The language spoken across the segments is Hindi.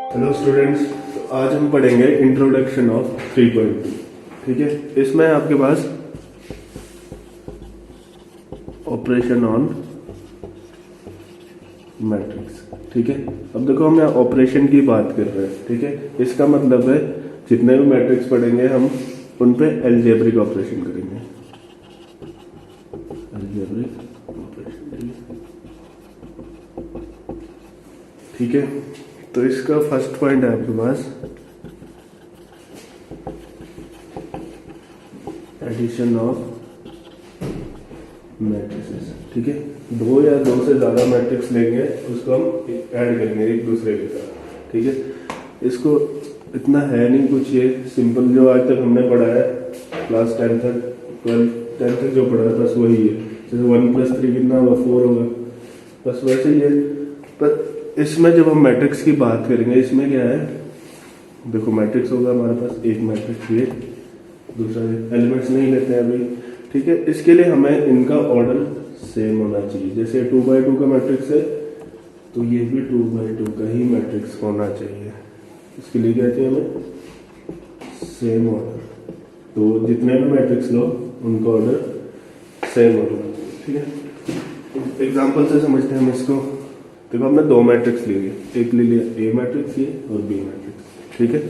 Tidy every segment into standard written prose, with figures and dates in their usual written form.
हेलो स्टूडेंट्स, तो आज हम पढ़ेंगे इंट्रोडक्शन ऑफ 3.2। ठीक है, इसमें आपके पास ऑपरेशन ऑन मैट्रिक्स। ठीक है, अब देखो हम यहाँ ऑपरेशन की बात कर रहे हैं। ठीक है, इसका मतलब है जितने भी मैट्रिक्स पढ़ेंगे हम उन पे अलजेब्रिक ऑपरेशन करेंगे। अलजेब्रिक ऑपरेशन, ठीक है। तो इसका फर्स्ट पॉइंट है आपके पास एडिशन ऑफ मैट्रिसेस। ठीक है, दो या दो से ज्यादा मैट्रिक्स लेंगे, उसको हम ऐड करेंगे एक दूसरे के साथ। ठीक है, इसको इतना है नहीं कुछ, ये सिंपल जो आज तक हमने पढ़ा है क्लास 10 तक 10 तक जो पढ़ा है बस वही है। जैसे 1 + 3 कितना होगा, 4 होगा, बस वैसे ही है। पर इसमें जब हम मैट्रिक्स की बात करेंगे, इसमें क्या है, देखो मैट्रिक्स होगा हमारे पास एक मैट्रिक्स, ये दूसरा एलिमेंट्स नहीं लेते हैं अभी। ठीक है, इसके लिए हमें इनका ऑर्डर सेम होना चाहिए। जैसे 2x2 का मैट्रिक्स है तो ये भी 2x2 का ही मैट्रिक्स होना चाहिए। इसके लिए क्या चाहिए हमें, सेम ऑर्डर। तो जितने भी मैट्रिक्स लो उनका ऑर्डर सेम होना चाहिए। ठीक है, एग्जाम्पल से समझते हैं हम इसको। देखो हमने दो मैट्रिक्स लिए, एक ले लिया ए मैट्रिक्स ये और बी मैट्रिक्स। ठीक है,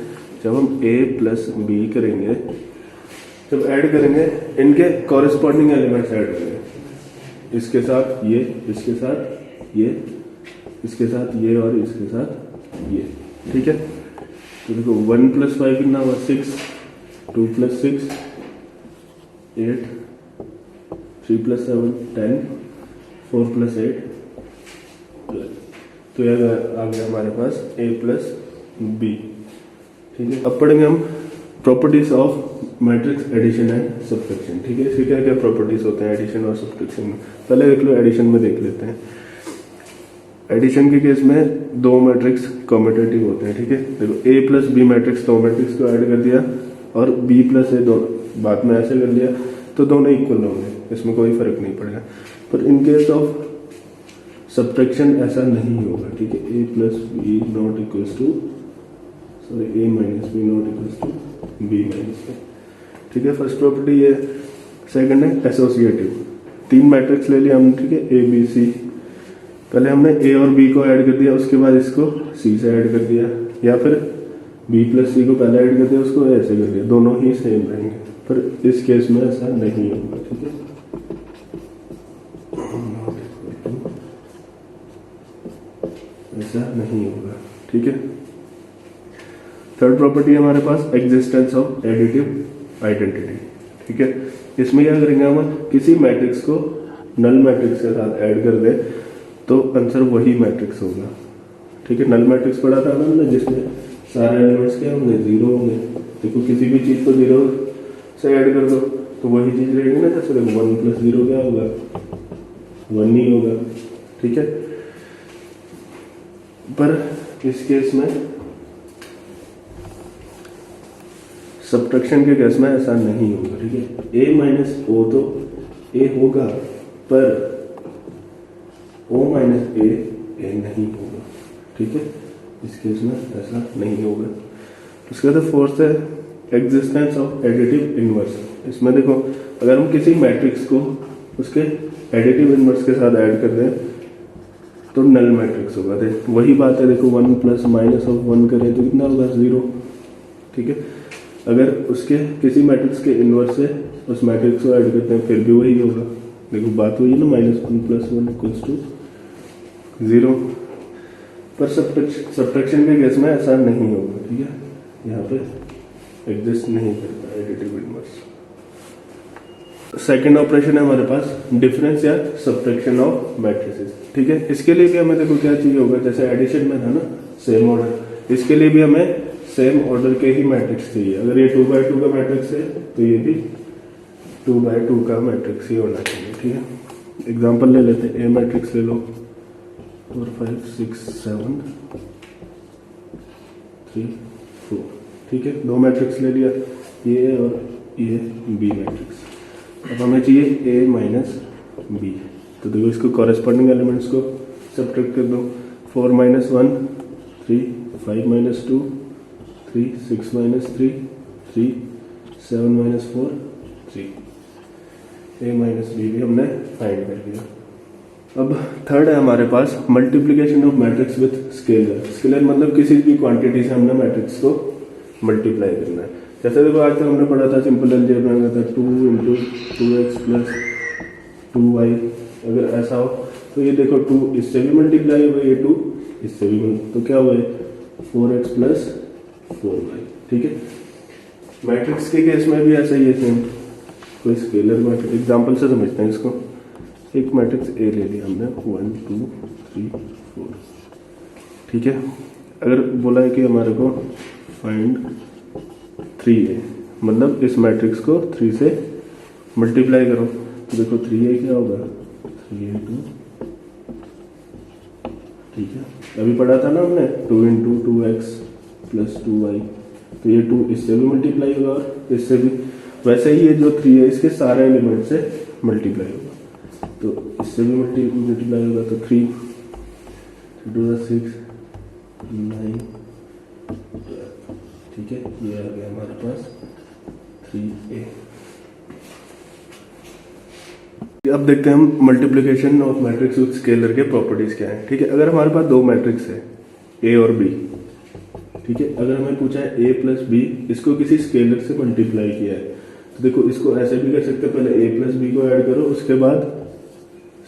जब हम ए प्लस बी करेंगे, जब ऐड करेंगे इनके कॉरेस्पॉन्डिंग एलिमेंट्स ऐड करेंगे। इसके साथ ये, इसके साथ ये, इसके साथ ये और इसके साथ ये। ठीक है, तो देखो 1 + 5 कितना हुआ, 6, 2 + 6 8, 3 + 7 10, 4 + 8 तो यह आ गया हमारे पास a + b। ठीक है, अब पढ़ेंगे हम properties of matrix addition and subtraction. ठीक है, इसके क्या क्या प्रॉपर्टीज होते हैं एडिशन और सब्ट्रैक्शन में। पहले देख लो, एडिशन में देख लेते हैं। एडिशन के केस में दो मैट्रिक्स कॉम्यूटेटिव होते हैं। ठीक है, देखो a + b मैट्रिक्स, दो मैट्रिक्स को ऐड कर दिया और b + a दो बाद में ऐसे कर लिया तो दोनों इक्वल होंगे, इसमें कोई फर्क नहीं पड़ेगा। पर इन केस ऑफ सब्ट्रैक्शन ऐसा नहीं होगा। ठीक है, a + b not equals to a - b not equals to b - a। ठीक है, फर्स्ट प्रॉपर्टी ये। सेकंड है एसोसिएटिव। तीन मैट्रिक्स ले लिया हमने, ठीक है, a b c। पहले हमने a और b को ऐड कर दिया, उसके बाद इसको c से ऐड कर दिया, या फिर b + c को पहले ऐड कर दिया, उसको ऐसे कर दिया, दोनों ही सेम रहेंगे। पर इस केस में ऐसा नहीं होगा। ठीक है, ऐसा नहीं होगा। ठीक है, थर्ड प्रॉपर्टी है हमारे पास एग्जिस्टेंस ऑफ एडिटिव आइडेंटिटी। ठीक है, इसमें क्या करेंगे हम, किसी मैट्रिक्स को नल मैट्रिक्स के साथ ऐड कर दे तो आंसर वही मैट्रिक्स होगा। ठीक है, नल मैट्रिक्स पढ़ा था हमने जिसमें सारे एलिमेंट्स क्या होंगे, 0 होंगे। देखो किसी भी चीज को 0 से ऐड कर दो तो वही चीज रहेगी ना। जैसे देखो 1 + 0 क्या होगा, 1 ही होगा। ठीक है, पर इस केस में सब्ट्रैक्शन के केस में ऐसा नहीं होगा। ठीक है, a - o तो a होगा, पर o - a नहीं होगा। ठीक है, इस केस में ऐसा नहीं होगा। उसके बाद फोर्थ है एग्जिस्टेंस ऑफ एडिटिव इनवर्स। इसमें देखो अगर हम किसी मैट्रिक्स को उसके एडिटिव इनवर्स के साथ ऐड कर दें तो नल मैट्रिक्स होगा। वही बात है, देखो 1 + -(1) करें तो कितना होगा, 0। ठीक है, अगर उसके किसी मैट्रिक्स के इनवर्स से उस मैट्रिक्स को ऐड करते हैं फिर भी वही होगा। देखो बात वही है ना, -1 + 1 = 0। पर सब्ट्रैक्शन के केस में ऐसा नहीं होगा। ठीक है, यहाँ पे एग्जिस्ट नहीं करता एडिटिव इनवर्स। सेकेंड ऑपरेशन है हमारे पास डिफरेंस या सब्ट्रैक्शन ऑफ मैट्रिसेस। ठीक है, इसके लिए भी हमें देखो क्या चाहिए होगा, जैसे एडिशन में था ना सेम ऑर्डर, इसके लिए भी हमें सेम ऑर्डर के ही मैट्रिक्स चाहिए। अगर ये 2x2 का मैट्रिक्स है तो ये भी 2x2 का मैट्रिक्स ही होना चाहिए। ठीक है, एग्जांपल ले लेते हैं। ए मैट्रिक्स ले लो, 4 5 6 7 3 4। ठीक है, दो मैट्रिक्स ले लिया, ये और ये बी मैट्रिक्स। अब हमें चाहिए a - b, तो देखो इसको कॉरेस्पॉन्डिंग एलिमेंट्स को सब्ट्रैक्ट कर दो। 4 - 1 3, 5 minus 2, 3, 6 minus 3, 3, 7 minus 4, 3. a minus B भी हमने फाइंड कर लिया। अब थर्ड है हमारे पास multiplication of matrix with scalar. Scalar मतलब किसी भी क्वांटिटी से हमने मैट्रिक्स को मल्टीप्लाई करना है। जैसे देखो आज तक हमने पढ़ा था सिंपल अलजेब्रा में था 2 इंटू 2x प्लस 2y। अगर ऐसा हो तो ये देखो 2 इससे भी मल्टीप्लाई हुआ, ये 2 इससे भी तो क्या हुआ 4x प्लस 4y। ठीक है, मैट्रिक्स के केस में भी ऐसा ही है सेम। कोई स्केलर मैट्रिक्स एग्जाम्पल से समझते हैं इसको। एक मैट्रिक्स ए ले लिया हमने 1 2 3 4। ठीक है, अगर बोला है कि हमारे को फाइंड 3a, मतलब इस मैट्रिक्स को 3 से मल्टीप्लाई करो। तो देखो 3a क्या होगा 3a2। ठीक है, अभी पढ़ा था ना हमने 2 इंटू 2x प्लस 2y। तो ये 2 इससे भी मल्टीप्लाई होगा और इससे भी। वैसे ही ये जो 3 है इसके सारे एलिमेंट से मल्टीप्लाई होगा, तो इससे भी मल्टीप्लाई होगा। तो 3 2 6 9। ठीक है, ये आ गया हमारे पास 3a। अब देखते हैं हम multiplication of matrix with scalar के प्रॉपर्टीज क्या है। ठीक है, अगर हमारे पास दो मैट्रिक्स है a और b, ठीक है, अगर हमें पूछा है a प्लस बी, इसको किसी स्केलर से मल्टीप्लाई किया है, तो देखो इसको ऐसे भी कर सकते हैं, पहले a प्लस बी को ऐड करो, उसके बाद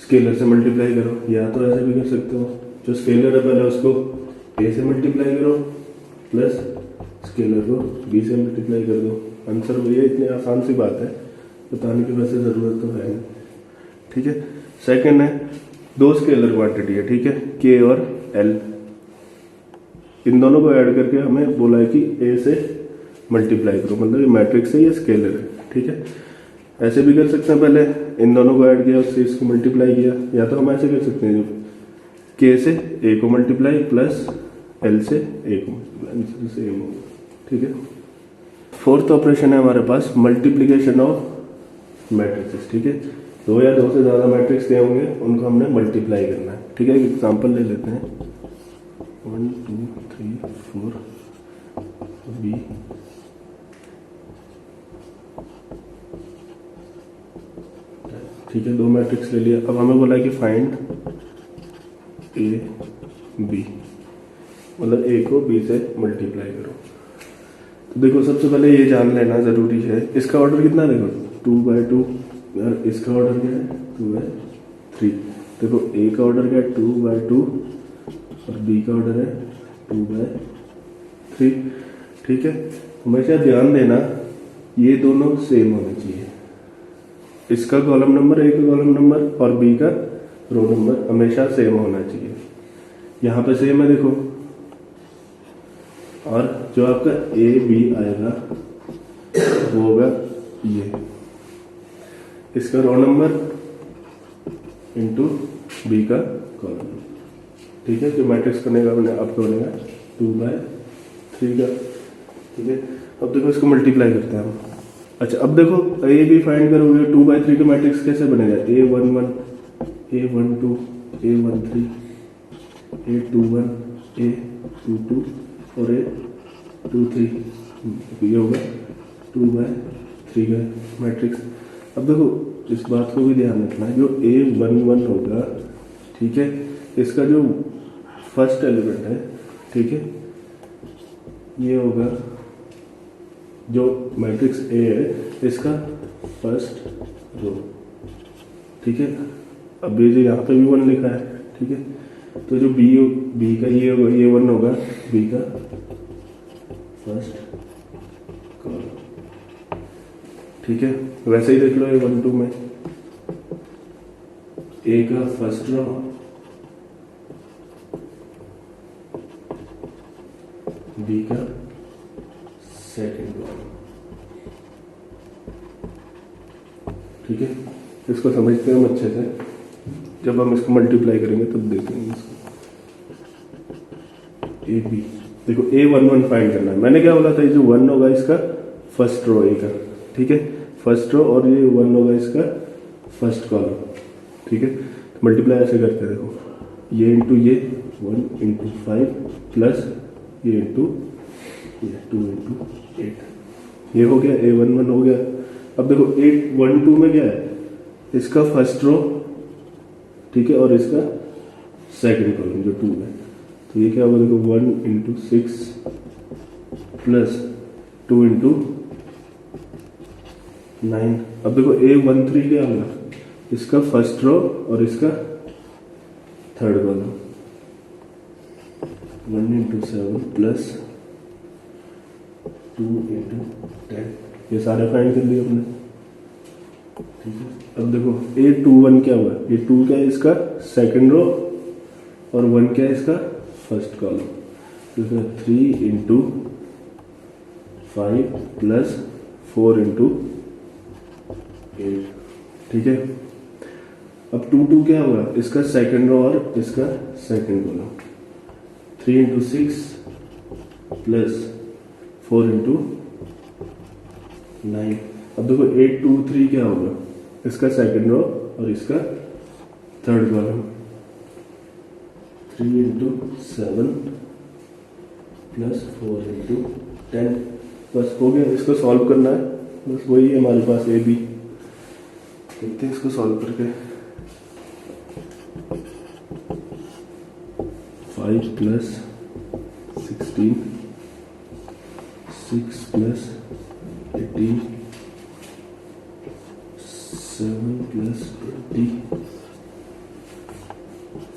स्केलर से मल्टीप्लाई करो, या तो ऐसे भी कर सकते हो, जो स्केलर है पहले उसको a से मल्टीप्लाई करो प्लस स्केलर को b से मल्टीप्लाई कर दो। आंसर वही है, इतनी आसान सी बात है, बताने की वैसे जरूरत तो है नहीं। ठीक है, सेकंड है दो स्केलर क्वांटिटी है, ठीक है, k और l, इन दोनों को ऐड करके हमें बोला है कि a से मल्टीप्लाई करो, मतलब ये मैट्रिक्स है, ये स्केलर है। ठीक है, ऐसे भी कर सकते हैं, पहले इन दोनों को ऐड किया उससे इसको मल्टीप्लाई किया, या तो हम ऐसे कर सकते हैं k से a को मल्टीप्लाई प्लस l से a को मल्टीप्लाई, सेम होगा। ठीक है, फोर्थ ऑपरेशन है हमारे पास मल्टीप्लीकेशन ऑफ मैट्रिक्स। ठीक है, दो या दो से ज्यादा मैट्रिक्स दिए होंगे, उनको हमने मल्टीप्लाई करना है। ठीक है, एक एग्जाम्पल ले लेते हैं 1 2 3 4 b। ठीक है, दो मैट्रिक्स ले लिया। अब हमें बोला है कि फाइंड a b, मतलब a को b से मल्टीप्लाई करो। तो देखो सबसे पहले ये जान लेना जरूरी है, इसका ऑर्डर कितना देखो 2/2, यार इसका ऑर्डर क्या है 2/3। देखो a का ऑर्डर क्या है 2/2 और b का ऑर्डर है 2/3। ठीक है, हमेशा ध्यान देना ये दोनों सेम होने चाहिए। इसका कॉलम नंबर, a का कॉलम नंबर और b का रो नंबर हमेशा सेम होना चाहिए। यहाँ पे सेम है देखो, और जो आपका a b आएगा वो होगा ये, इसका रो नंबर इंटू b का कॉलम नंबर। ठीक है, जो मैट्रिक्स बनेगा आपका बनेगा 2/3 का। ठीक है, अब देखो इसको मल्टीप्लाई करते हैं हम। अच्छा, अब देखो a b फाइंड करोगे 2/3 का मैट्रिक्स कैसे बनेगा, a11 a12 a13 a21 a22 और a23, ये होगा 2/3 का मैट्रिक्स। अब देखो इस बात को भी ध्यान रखना है, जो a11 होगा, ठीक है, इसका जो फर्स्ट एलिमेंट है, ठीक है, ये होगा जो मैट्रिक्स A है इसका फर्स्ट रो। ठीक है, अब ये जो यहाँ पे भी 1 लिखा है, ठीक है, तो जो B का ये होगा, ये 1 होगा B का फर्स्ट कॉलम। ठीक है, वैसे ही देख लो ये 1 2 में A का फर्स्ट रो, B का सेकंड कॉलम। ठीक है, इसको समझते हैं हम अच्छे से, जब हम इसको मल्टीप्लाई करेंगे तब देखेंगे इसको। ए बी, देखो A11 फाइंड करना है, मैंने क्या बोला था, ये जो 1 होगा इसका फर्स्ट रो A का, ठीक है, फर्स्ट रो, और ये 1 होगा इसका फर्स्ट कॉलम। ठीक है, मल्टीप्लाई ऐसे करते हैं, देखो ये इंटू ये 1 इंटू 5 प्लस ये इंटू ये 2 इंटू 8, ये हो गया A11 हो गया। अब देखो 812 में क्या है, इसका फर्स्ट रो, ठीक है, और इसका सेकंड कॉलम जो 2 है, तो ये क्या होगा, देखो 1 इंटू 6 प्लस 2 इंटू 9। अब देखो A13 क्या होगा, इसका फर्स्ट रो और इसका third column, 1 into 7 plus 2 into 10, ये सारे फाइंड कर लिए हमने, ठीक है। अब देखो A21 क्या हुआ, ये 2 क्या है इसका सेकंड रो और 1 क्या है इसका फर्स्ट कॉलम, तो 3 इंटू 5 प्लस 4 इंटू 8, ठीक है। अब 2 क्या होगा, इसका सेकंड रो और इसका second column, 3 into 6 plus 4 into 9। अब देखो 823 क्या होगा, इसका सेकंड रो और इसका third column, 3 into 7 plus 4 into 10, बस हो गया। इसको सॉल्व करना है, बस वही है हमारे पास ए बी। देखते हैं इसको सॉल्व करके। 5 plus 16, 6 plus 18, 7 plus 20,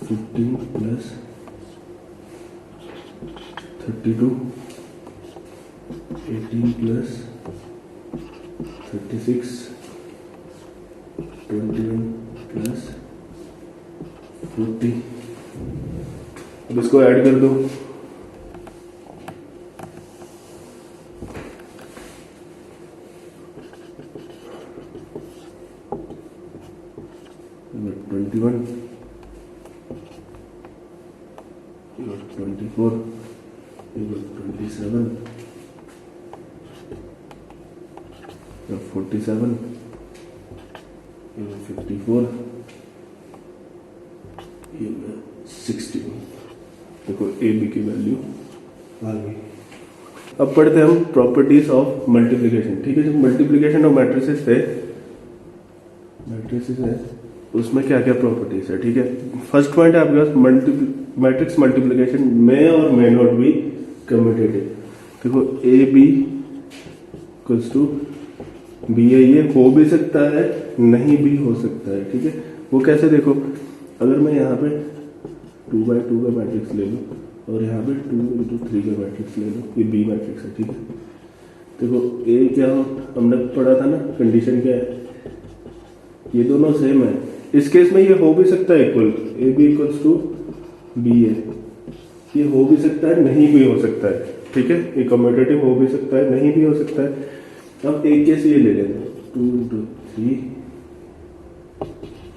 15 plus 32, 18 plus 36, 21 plus 40। अब इसको ऐड कर दो, you got 21, you got 24, you got 27, you got 47, you got 54, you got 61। देखो ए बी की वैल्यू आ गई। अब पढ़ते हैं हम प्रॉपर्टीज ऑफ मल्टीप्लिकेशन, ठीक है। जो मल्टीप्लिकेशन ऑफ मैट्रिसेस है, मैट्रिसेस है, उसमें क्या क्या प्रॉपर्टीज है, ठीक है। फर्स्ट पॉइंट है आपके पास मैट्रिक्स मल्टीप्लिकेशन में और मे नॉट बी कम्यूटेटिव। देखो A B equals to B है, ये हो भी सकता है नहीं भी हो सकता है, ठीक है। वो कैसे, देखो अगर मैं यहाँ पे 2/2 का मैट्रिक्स ले लूँ और यहाँ पे 2/3 का मैट्रिक्स ले लूँ, ये बी मैट्रिक्स है, ठीक है। देखो ए क्या हो, हमने पढ़ा था ना, कंडीशन क्या है, ये दोनों सेम है। इस केस में ये हो भी सकता है equal, A B equals to B है, ये हो भी सकता है नहीं भी हो सकता है, ठीक है। ये कम्यूटेटिव हो भी सकता है नहीं भी हो सकता है। अब एक केस ये ले लेते हैं, 2/3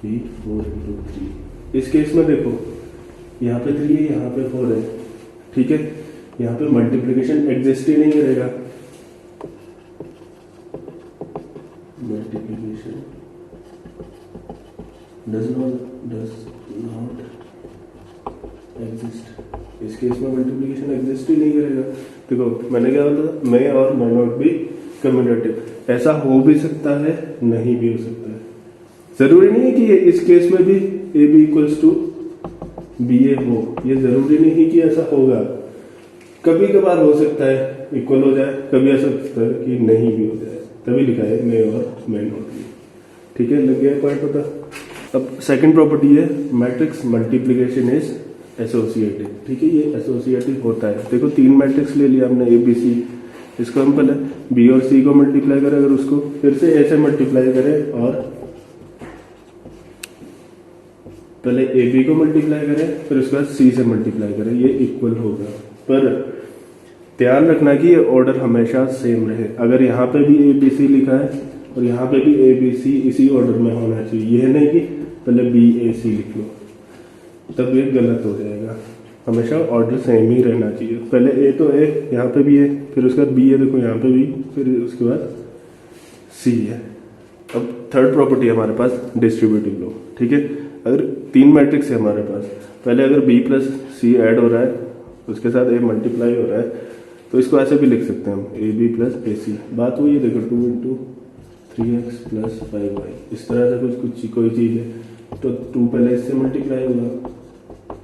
बी 4/3। इस केस में देखो यहाँ पे 3 है, यहाँ पे 4 है, ठीक है। यहाँ पे मल्टीप्लिकेशन एग्जिस्ट ही नहीं करेगा, मल्टीप्लिकेशन डज नॉट एग्जिस्ट। इस केस में मल्टीप्लिकेशन एग्जिस्ट ही नहीं करेगा। देखो मैंने क्या बोला, मे और मे नॉट बी कम्यूटेटिव, ऐसा हो भी सकता है नहीं भी हो सकता है। जरूरी नहीं है कि इस केस में भी A B equals to B A हो, ये जरूरी नहीं कि ऐसा होगा। कभी कभार हो सकता है इक्वल हो जाए, कभी ऐसा हो सकता है कि नहीं भी हो जाए, तभी लिखा है मे और मे नॉट बी, ठीक है। लग गया पॉइंट पता। अब सेकंड प्रॉपर्टी है मैट्रिक्स मल्टीप्लिकेशन इज एसोसिएटिव, ठीक है। ये एसोसिएटिव होता है। देखो 3 मैट्रिक्स ले लिया हमने ए बी सी, इसको हम पहले बी और सी को मल्टीप्लाई करें, अगर उसको फिर से ए से मल्टीप्लाई करें और पहले ए बी को मल्टीप्लाई करें, फिर उसके बाद सी से मल्टीप्लाई करें, ये इक्वल होगा। पर ध्यान रखना कि ये ऑर्डर हमेशा सेम रहे। अगर यहाँ पे भी ए बी सी लिखा है और यहाँ पे भी ए बी सी इसी ऑर्डर में होना चाहिए, यह नहीं कि पहले बी ए सी लिख लो, तब ये गलत हो जाएगा। हमेशा ऑर्डर सेम ही रहना चाहिए। पहले ए तो ए, यहाँ पे भी है, फिर उसके बाद बी है, देखो यहाँ पे भी, फिर उसके बाद सी है। अब थर्ड प्रॉपर्टी है हमारे पास डिस्ट्रीब्यूटिव लो, ठीक है। अगर 3 मैट्रिक्स है हमारे पास, पहले अगर बी प्लस सी ऐड हो रहा है, उसके साथ ए मल्टीप्लाई हो रहा है, तो इसको ऐसे भी लिख सकते हैं हम, ए बी प्लस ए सी। बात वही है, देखो 2 इंटू 3x प्लस 5y, इस तरह से कुछ कोई चीज़ है तो 2 पहले इससे मल्टीप्लाई होगा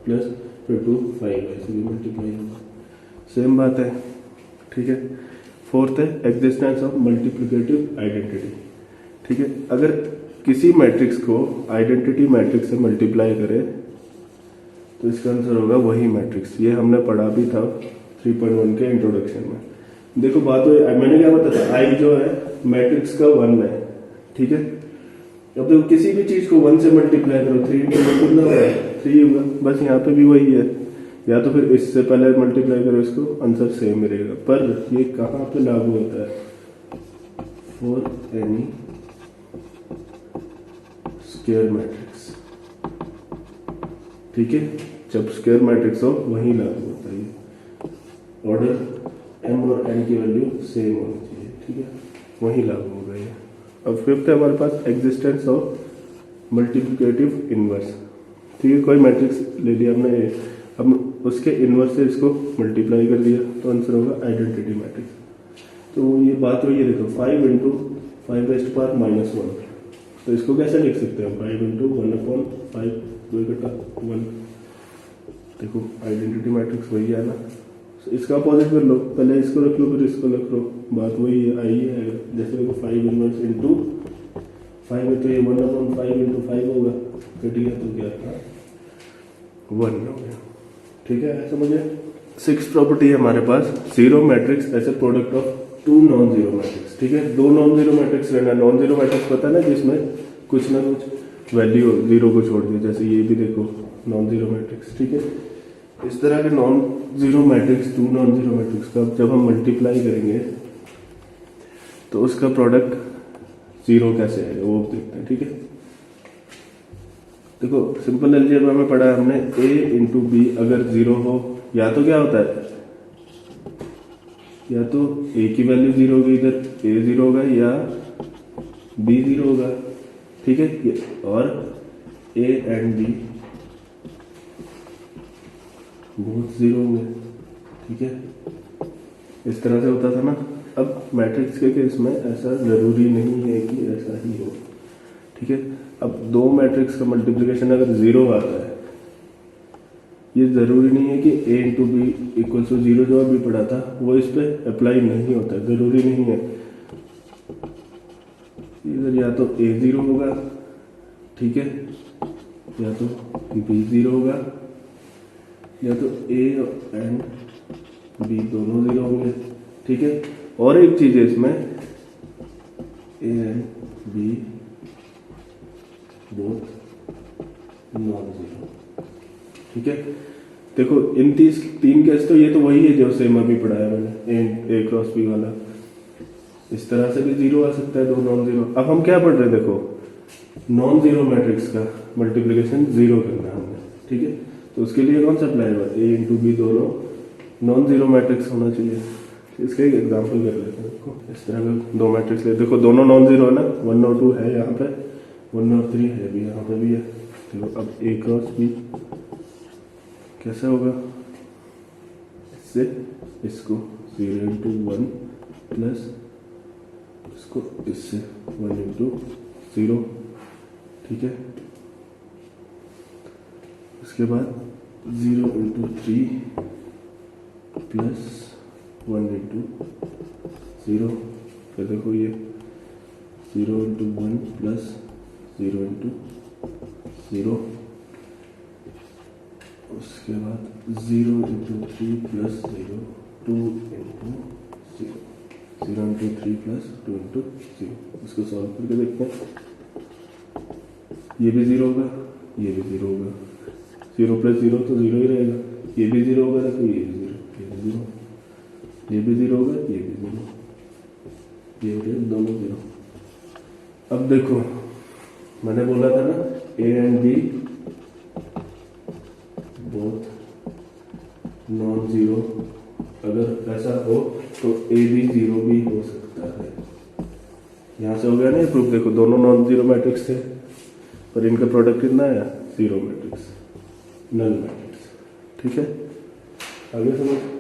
प्लस फिर 2 5y से भी मल्टीप्लाई होगा, सेम बात है। ठीक है। फोर्थ है एग्जिस्टेंस ऑफ मल्टीप्लिकेटिव आइडेंटिटी। ठीक है, अगर किसी मैट्रिक्स को आइडेंटिटी मैट्रिक्स से मल्टीप्लाई करें तो इसका आंसर होगा वही मैट्रिक्स। ये हमने पढ़ा भी था 3.1 के इंट्रोडक्शन में। देखो बात हुई, मैंने क्या बताया, आई जो है मैट्रिक्स का 1 है। ठीक है, अब देखो किसी भी चीज को 1 से मल्टीप्लाई करो, 3 इंटू 1 कितना होगा 3 होगा, बस यहाँ पे भी वही है। या तो फिर इससे पहले मल्टीप्लाई करो इसको, आंसर सेम ही रहेगा। पर ये कहाँ पे लागू होता है, फॉर एनी स्क्वायर मैट्रिक्स। ठीक है, जब स्क्वायर मैट्रिक्स हो वही लागू होता है। ऑर्डर m और n की वैल्यू सेम होनी चाहिए। ठीक है, वही लागू होगा ये। अब फिफ्थ है हमारे पास एग्जिस्टेंस ऑफ मल्टीप्लिकेटिव इनवर्स। ठीक है, कोई मैट्रिक्स ले लिया हमने, अब उसके इनवर्स से इसको मल्टीप्लाई कर दिया तो आंसर होगा आइडेंटिटी मैट्रिक्स। तो ये बात हुई है, देखो 5 इंटू 5 रेस्ट पावर -1, तो इसको कैसे लिख सकते हैं, 5 इंटू 1/5 2/1। देखो आइडेंटिटी मैट्रिक्स वही है ना, इसका अपोजिट कर लो, पहले इसको रख लो फिर इसको रख लो, बात वही है, आई है। जैसे देखो 5 इनवर्स इंटू 5 है तो ये 1/5 इंटू 5 होगा, कट गया तो क्या था 1 हो गया। ठीक है, ऐसा मुझे 6 प्रॉपर्टी है हमारे पास, zero matrix as a product of 2 non zero matrix. ठीक है, 2 नॉन जीरो मैट्रिक्स रहना, नॉन जीरो मैट्रिक्स पता है ना जिसमें कुछ ना कुछ वैल्यू जीरो को छोड़ दिया, जैसे ये भी देखो नॉन जीरो मैट्रिक्स। ठीक है, इस तरह के non zero matrix, 2 non zero matrix का जब हम मल्टीप्लाई करेंगे तो उसका प्रोडक्ट जीरो कैसे आएगा वो देखते हैं। ठीक है, देखो सिंपल अलजेब्रा में पढ़ा है हमने, a इंटू बी अगर जीरो हो, या तो क्या होता है, या तो a की वैल्यू जीरो होगी, इधर a जीरो होगा या b जीरो होगा। ठीक है, और a एंड b बहुत जीरो होंगे। ठीक है, इस तरह से होता था ना। अब मैट्रिक्स के केस में ऐसा जरूरी नहीं है कि ऐसा ही हो। ठीक है, अब 2 मैट्रिक्स का मल्टीप्लिकेशन अगर जीरो आता है, ये जरूरी नहीं है कि a into B equal to zero, जो अभी पढ़ा था वो इस पे अप्लाई नहीं होता, जरूरी नहीं है। इधर या तो a जीरो होगा, ठीक है, या तो b जीरो होगा, या तो a एंड b दोनों जीरो होंगे। ठीक है, और एक चीज है इसमें, a and b both non zero. ठीक है, देखो इन 3 केस तो ये तो वही है जो सेम अभी पढ़ाया मैंने, a क्रॉस b वाला। इस तरह से भी जीरो आ सकता है, 2 नॉन जीरो। अब हम क्या पढ़ रहे हैं, देखो नॉन जीरो मैट्रिक्स का मल्टीप्लिकेशन जीरो करना है हमने। ठीक है, तो उसके लिए कौन सा अप्लाई हुआ, a इंटू बी दोनों नॉन जीरो मैट्रिक्स होना चाहिए। इसका एक एग्जाम्पल कर लेते हैं। देखो इस तरह का 2 मैट्रिक्स ले, देखो दोनों नॉन जीरो है ना, 1 और 2 है यहाँ पे, 1 और 3 है भी यहाँ पे भी है। देखो अब a क्रॉस b कैसे होगा, इससे इसको 0 इंटू 1 प्लस इसको इससे 1 इंटू 0। ठीक है, उसके बाद 0 इंटू 3 प्लस 1 इंटू 0। फिर देखो ये 0 इंटू 1 प्लस 0 इंटू 0। उसके बाद 0 into 3 plus 0 2 into 0, 0 into 3 plus 2 into 0। इसको सॉल्व करके देखते हैं, ये भी 0 होगा, ये भी 0 होगा, 0 प्लस 0 तो 0 ही रहेगा, ये भी 0 होगा, तो ये भी 0, ये भी 0, ये भी 0 होगा, ये भी 0, ये भी दोनों 0। अब देखो मैंने बोला था ना a and b both non zero, अगर ऐसा हो तो a भी जीरो भी हो सकता है। यहां से हो गया ना प्रूफ। देखो दोनों नॉन जीरो मैट्रिक्स थे पर इनका प्रोडक्ट कितना आया, जीरो मैट्रिक्स, नल मैट्रिक्स। ठीक है, आगे समझ।